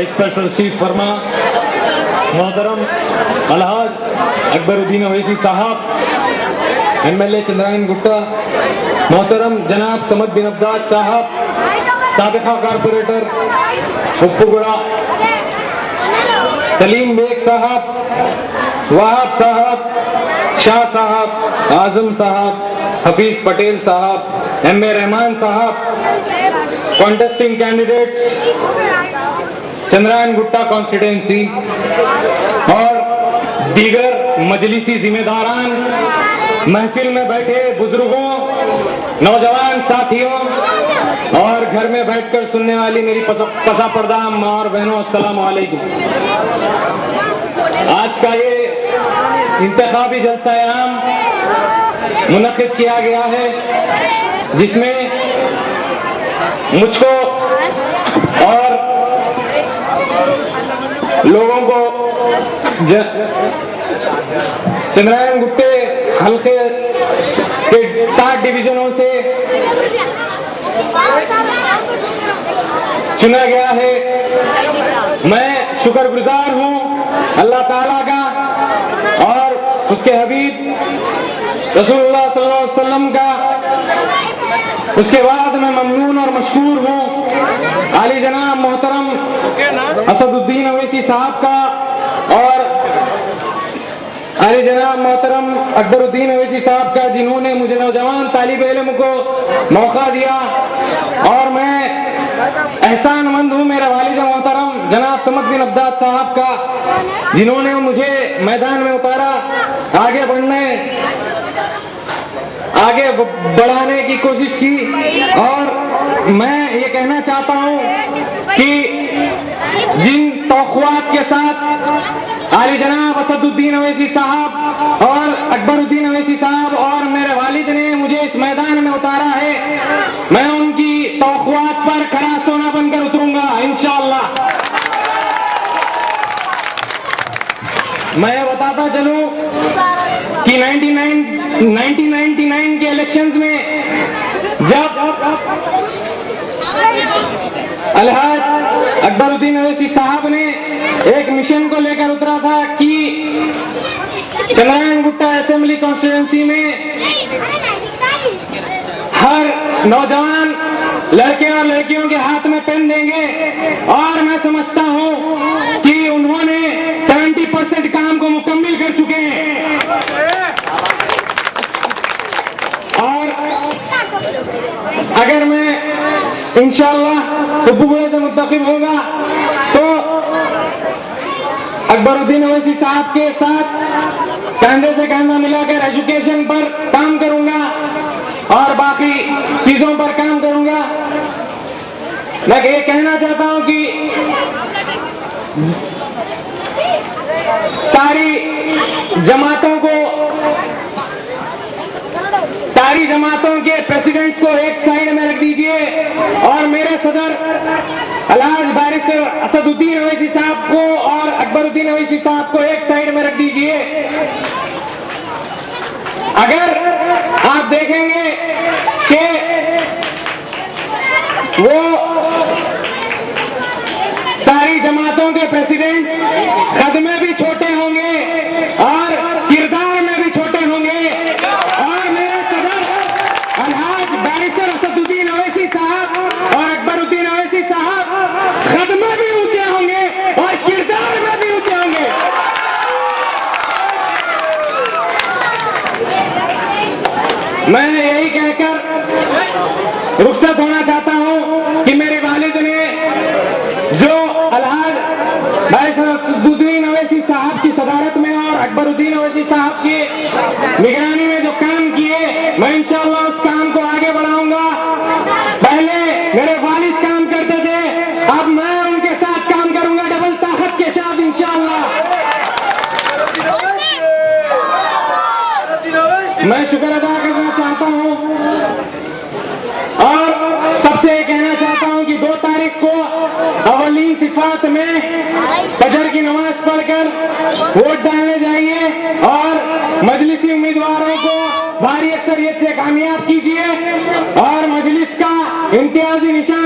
Special chief फरमा मोहतरम अलहाज अकबरुद्दीन अवैसी साहब, MLA चंद्रायन गुट्टा, मोहतरम जनाब समद बिन अब्दाद साहब, साबिका कारपोरेटर उप्पुगुड़ा, सलीम बेग साहब, वहाब साहब, शाह साहब, आजम साहब, हफीज पटेल साहब, MA रहमान साहब, contesting candidate Chandrayangutta constituency और दीगर मजलिसी जिम्मेदारान, महफिल में बैठे बुजुर्गों, नौजवान साथियों और घर में बैठकर सुनने वाली मेरी पसा पर्दा माँ और बहनों, अस्सलाम वालेकुम। आज का ये इंतखाबी जलसा आम मुनक्किद किया गया है, जिसमें मुझको और लोगों को चंद्रायन गुट्टे हल्के के 7 डिवीजनों से चुना गया है। मैं शुक्रगुजार हूं अल्लाह ताला का और उसके हबीब रसूलुल्लाह सल्लल्लाहु अलैहि वसल्लम का। उसके बाद मैं ममनून और मशकूर हूँ आली जनाब मोहतरम असदुद्दीन अवैसी साहब का और आली जनाब मोहतरम अकबरुद्दीन अवैसी साहब का, जिन्होंने मुझे नौजवान तालिब इल्म को मौका दिया। और मैं एहसानमंद हूँ मेरे वालिद मोहतरम जनाब समद बिन अब्दाद साहब का, जिन्होंने मुझे मैदान में उतारा, आगे बढ़ाने की कोशिश की। और मैं ये कहना चाहता हूँ कि जिन तौक़ुआत के साथ आली जनाब असदुद्दीन अवैसी साहब और अकबरुद्दीन अवैसी साहब और मेरे वालिद ने मुझे इस मैदान में उतारा है, मैं उनकी तौक़ुआत पर खरा सोना बनकर उतरूंगा इंशाअल्लाह। मैं बताता चलूं कि 1999 के इलेक्शंस में जब अलहाज अकबरुद्दीन अवैसी साहब ने एक मिशन को लेकर उतरा था कि चंद्रायन गुट्टा असेंबली कॉन्स्टिट्यूंसी में हर नौजवान लड़के और लड़कियों के हाथ में पेन देंगे। और मैं समझता हूं कि उन्होंने 70% काम को मुकम्मिल कर चुके हैं। और अगर मैं इंशाअल्लाह उप्पुगुड़े से मुंतखब होगा तो अकबरुद्दीन अवैसी साहब के साथ कंधे से कंधा मिलाकर एजुकेशन पर काम करूंगा और बाकी चीजों पर काम करूंगा। मैं ये कहना चाहता हूं कि सारी जमातों के प्रेसिडेंट्स को एक साइड में रख दीजिए और मेरे सदर अलहाज बैरिस्टर असदुद्दीन अवैसी साहब को और अकबरुद्दीन अवैसी साहब को एक साइड में रख दीजिए। अगर आप देखेंगे कि वो सारी जमातों के प्रेसिडेंट कद में भी छोटे होंगे और किरदार में भी छोटे होंगे, और मेरे सदर अलहाज बैरिस्टर असदुद्दीन अवैसी साहब और अकबरुद्दीन अवैसी साहब कद में भी ऊंचे होंगे और किरदार में भी ऊंचे होंगे। मैं यही कहकर रुखसत होना चाहता हूं कि मेरे वालिद ने जो अलहाज बैरिस्टर असदुद्दीन अवैसी साहब की सदारत में और अकबरुद्दीन अवैसी साहब की निगरानी में जो काम किए, मैं इंशाअल्लाह उस काम को आगे बढ़ाऊंगा। पहले मेरे वालिद काम करते थे, अब मैं उनके साथ काम करूंगा डबल ताकत के साथ इंशाअल्लाह। मैं शुक्र अदा करना चाहता हूं और सबसे कहना चाहता हूं कि 2 तारीख को अवलीन सिफात में फजर की नमाज पढ़कर वोट डालने जाइए और मजलिसी उम्मीदवारों को भारी अक्सरियत से कामयाब कीजिए और मजलिस का इम्तियाजी निशान